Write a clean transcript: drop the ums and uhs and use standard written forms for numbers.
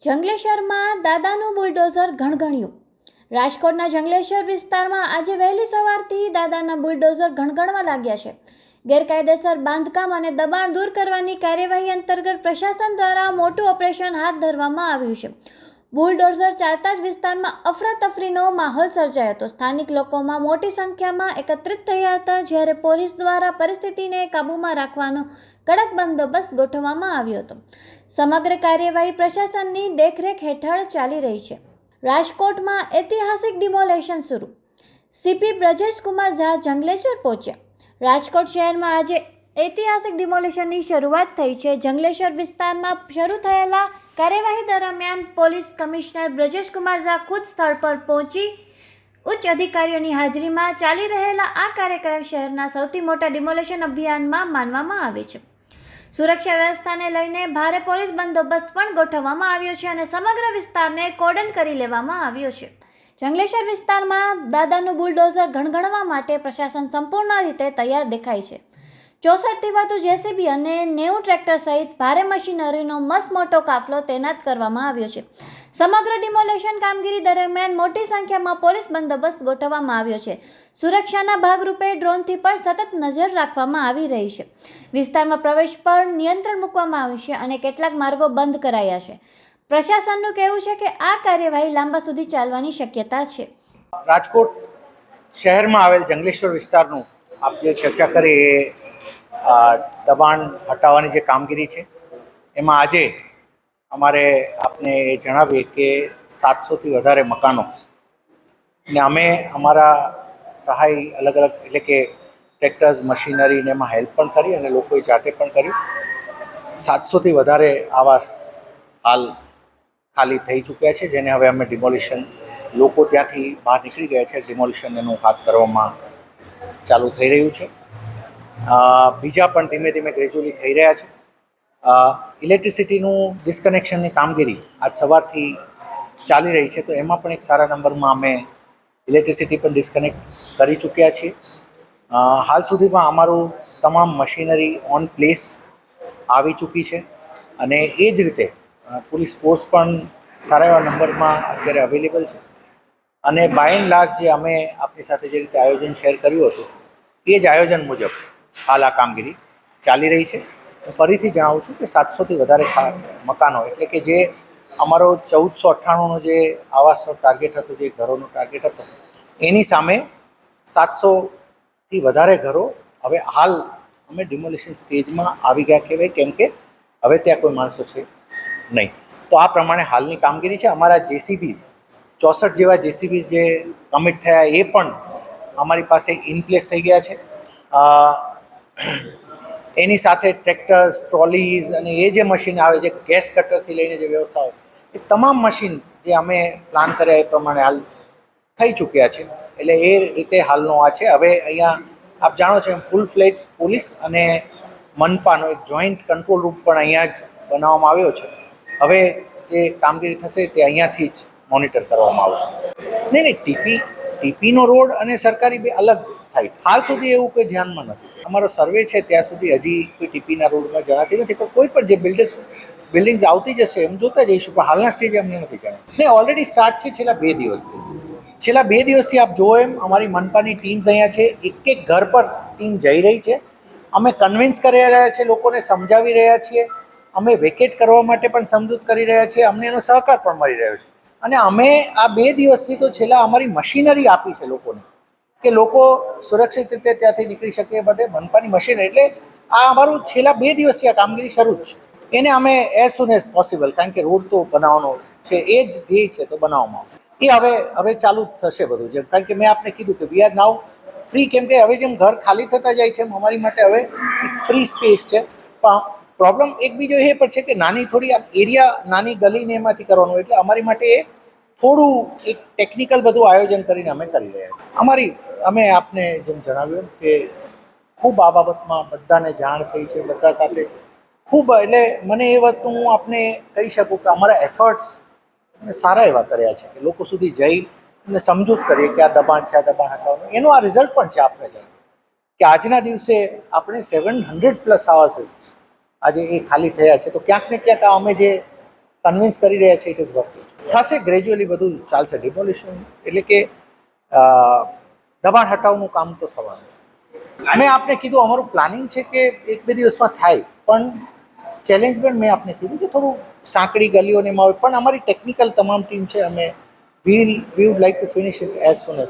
જંગલેશ્વરમાં દાદાનું બુલડોઝર ગણગણ્યું. રાજકોટના જંગલેશ્વર વિસ્તારમાં આજે વહેલી સવારથી દાદાના બુલડોઝર ગણગણવા લાગ્યા છે. ગેરકાયદેસર બાંધકામ અને દબાણ દૂર કરવાની કાર્યવાહી અંતર્ગત પ્રશાસન દ્વારા મોટું ઓપરેશન હાથ ધરવામાં આવ્યું છે. બુલડોઝર ચાલતા જ વિસ્તારમાં અફરાતફરીનો માહોલ સર્જાયો હતો. સ્થાનિક લોકોમાં મોટી સંખ્યામાં એકત્રિત થયા હતા, જ્યારે પોલીસ દ્વારા પરિસ્થિતિને કાબૂમાં રાખવાનો કડક બંદોબસ્ત ગોઠવવામાં આવ્યો હતો. સમગ્ર કાર્યવાહી પ્રશાસનની દેખરેખ હેઠળ ચાલી રહી છે. રાજકોટમાં ઐતિહાસિક ડિમોલેશન શરૂ. સીપી બ્રજેશ કુમાર ઝા જંગલેશ્વર પહોંચ્યા. રાજકોટ શહેરમાં આજે ઐતિહાસિક ડિમોલેશનની શરૂઆત થઈ છે. જંગલેશ્વર વિસ્તારમાં શરૂ થયેલા કાર્યવાહી દરમિયાન પોલીસ કમિશનર બ્રજેશ કુમાર ઝા ખુદ સ્થળ પર પહોંચી ઉચ્ચ અધિકારીઓની હાજરીમાં ચાલી રહેલા આ કાર્યક્રમ શહેરના સૌથી મોટા ડિમોલેશન અભિયાનમાં માનવામાં આવે છે. સુરક્ષા વ્યવસ્થાને લઈને ભારે પોલીસ બંદોબસ્ત પણ ગોઠવવામાં આવ્યો છે અને સમગ્ર વિસ્તારને કોર્ડન કરી લેવામાં આવ્યો છે. જંગલેશ્વર વિસ્તારમાં દાદાનું બુલડોઝર ગણગણવા માટે પ્રશાસન સંપૂર્ણ રીતે તૈયાર દેખાય છે. 64થી વધુ જેસીબી અને 90 ટ્રેક્ટર સહિત ભારે મશીનરીનો મસમોટો કાફલો તૈનાત કરવામાં આવ્યો છે. સમગ્ર ડિમોલેશન કામગીરી દરમિયાન મોટી સંખ્યામાં પોલીસ બંદોબસ્ત ગોઠવવામાં આવ્યો છે. સુરક્ષાના ભાગરૂપે ડ્રોનથી પણ સતત નજર રાખવામાં આવી રહી છે. વિસ્તારમાં પ્રવેશ પર નિયંત્રણ મૂકવામાં આવ્યું છે અને કેટલાક માર્ગો બંધ કરાયા છે. પ્રશાસનનું કહેવું છે કે આ કાર્યવાહી લાંબા સુધી ચાલવાની શક્યતા છે. રાજકોટ શહેરમાં આવેલ જંગલેશ્વર વિસ્તારનું આપ જે ચર્ચા કરી એ દબાણ હટાવવાની જે કામગીરી છે એમાં આજે અમારે આપને એ જણાવીએ કે 700થી વધારે મકાનો ને અમે અમારા સહાય અલગ અલગ એટલે કે ટ્રેક્ટર્સ મશીનરીને એમાં હેલ્પ પણ કરી અને લોકોએ જાતે પણ કર્યું. 700થી વધારે આવાસ હાલ ખાલી થઈ ચૂક્યા છે, જેને હવે અમે ડિમોલિશન લોકો ત્યાંથી બહાર નીકળી ગયા છે. ડિમોલિશન એનું હાથ ધરવામાં ચાલુ થઈ રહ્યું છે. બીજા પણ ધીમે ધીમે ગ્રેજ્યુઅલી થઈ રહ્યા છે. ઇલેક્ટ્રિસિટીનું ડિસ્કનેક્શનની કામગીરી આજ સવારથી ચાલી રહી છે, તો એમાં પણ એક સારા નંબરમાં અમે ઇલેક્ટ્રિસિટી પણ ડિસ્કનેક્ટ કરી ચૂક્યા છીએ. હાલ સુધીમાં અમારું તમામ મશીનરી ઓન પ્લેસ આવી ચૂકી છે અને એ જ રીતે પોલીસ ફોર્સ પણ સારા એવા નંબરમાં અત્યારે અવેલેબલ છે. અને બાય એન્ડ લાર્જ જે અમે આપણી સાથે જે રીતે આયોજન શેર કર્યું હતું એ જ આયોજન મુજબ હાલ આ કામગીરી ચાલી રહી છે. હું ફરીથી જણાવું છું કે 700થી વધારે મકાનો એટલે કે જે અમારો 1498નો જે આવાસનો ટાર્ગેટ હતો, જે ઘરોનો ટાર્ગેટ હતો, એની સામે 700થી વધારે ઘરો હવે હાલ અમે ડિમોલિશન સ્ટેજમાં આવી ગયા કહેવાય, કેમ કે હવે ત્યાં કોઈ માણસો છે નહીં. તો આ પ્રમાણે હાલની કામગીરી છે. અમારા જેસીબીસ 64 જેવા જેસીબીસ જે કમિટ થયા એ પણ અમારી પાસે ઇન પ્લેસ થઈ ગયા છે. એની સાથે ટ્રેક્ટર્સ, ટ્રોલીઝ અને એ જે મશીન આવે, જે ગેસ કટરથી લઈને જે વ્યવસ્થા હોય, એ તમામ મશીન જે અમે પ્લાન કર્યા એ પ્રમાણે હાલ થઈ ચૂક્યા છે. એટલે એ રીતે હાલનો આ છે. હવે અહીંયા આપ જાણો છો એમ ફૂલ ફ્લેજ પોલીસ અને મનપાનો એક જોઈન્ટ કંટ્રોલ રૂમ પણ અહીંયા જ બનાવવામાં આવ્યો છે. હવે જે કામગીરી થશે તે અહીંયાથી જ મોનિટર કરવામાં આવશે. નહીં, ટીપીનો રોડ અને સરકારી બે અલગ થાય. હાલ સુધી એવું કોઈ ધ્યાનમાં નથી. અમારો સર્વે છે ત્યાં સુધી હજી કોઈ ટીપીના રોડમાં જણાતી નથી, પણ કોઈ પણ જે બિલ્ડિંગ્સ આવતી જશે એમ જોતા જઈશું, પણ હાલના સ્ટેજે અમને નથી જણાતું. નહીં, ઓલરેડી સ્ટાર્ટ છે છેલ્લા 2 દિવસથી. છેલ્લા 2 દિવસથી આપ જુઓ એમ અમારી મનપાની ટીમ્સ અહીંયા છે. એક ઘર પર ટીમ જઈ રહી છે. અમે કન્વિન્સ કરી રહ્યા છીએ, લોકોને સમજાવી રહ્યા છીએ. અમે વેકેટ કરવા માટે પણ સમજૂત કરી રહ્યા છીએ. અમને એનો સહકાર પણ મળી રહ્યો છે. અને અમે આ 2 દિવસથી તો છેલ્લા અમારી મશીનરી આપી છે લોકોને, કે લોકો સુરક્ષિત રીતે ત્યાંથી નીકળી શકે. બધે મનપાની મશીનરી, એટલે આ અમારું છેલ્લા 2 દિવસથી આ કામગીરી શરૂ જ છે. એને અમે એઝ સુન એઝ પોસિબલ, કારણ કે રોડ તો બનાવવાનો છે, એ જ ધ્યેય છે, તો બનાવવામાં આવશે. એ હવે ચાલુ જ થશે બધું. જેમ કારણ કે મેં આપને કીધું કે વી આર નાઉ ફ્રી, કેમ કે હવે જેમ ઘર ખાલી થતા જાય છે એમ અમારી માટે હવે એક ફ્રી સ્પેસ છે. પણ પ્રોબ્લેમ એક બીજો એ પણ છે કે નાની થોડી એરિયા, નાની ગલીને એમાંથી કરવાનું, એટલે અમારી માટે એ થોડું એક ટેકનિકલ બધું આયોજન કરીને અમે કરી રહ્યા છીએ. અમે આપને જેમ જણાવ્યું કે ખૂબ આ બાબતમાં બધાને જાણ થઈ છે, બધા સાથે ખૂબ, એટલે મને એ વસ્તુ હું આપને કહી શકું કે અમારા એફર્ટ્સ સારા એવા કર્યા છે કે લોકો સુધી જઈ અને સમજૂત કરીએ કે આ દબાણ છે, આ દબાણ હટાવવાનું. એનું આ રિઝલ્ટ પણ છે. આપણે જણાવ્યું કે આજના દિવસે આપણે 700+ હાઉસીસ આજે એ ખાલી થયા છે. તો ક્યાંક ને ક્યાંક અમે જે કન્વિન્સ કરી રહ્યા છે ઇટ ઇઝ વર્કિંગ. થશે ગ્રેજ્યુઅલી, બધું ચાલશે. ડિમોલિશન એટલે કે દબાણ હટાવવાનું કામ તો થવાનું છે. મેં આપને કીધું અમારું પ્લાનિંગ છે કે 1-2 દિવસમાં થાય, પણ ચેલેન્જ પણ મેં આપને કીધું કે થોડું સાંકડી ગલીઓને એમાં હોય, પણ અમારી ટેકનિકલ તમામ ટીમ છે. અમે વી would like to finish it as soon as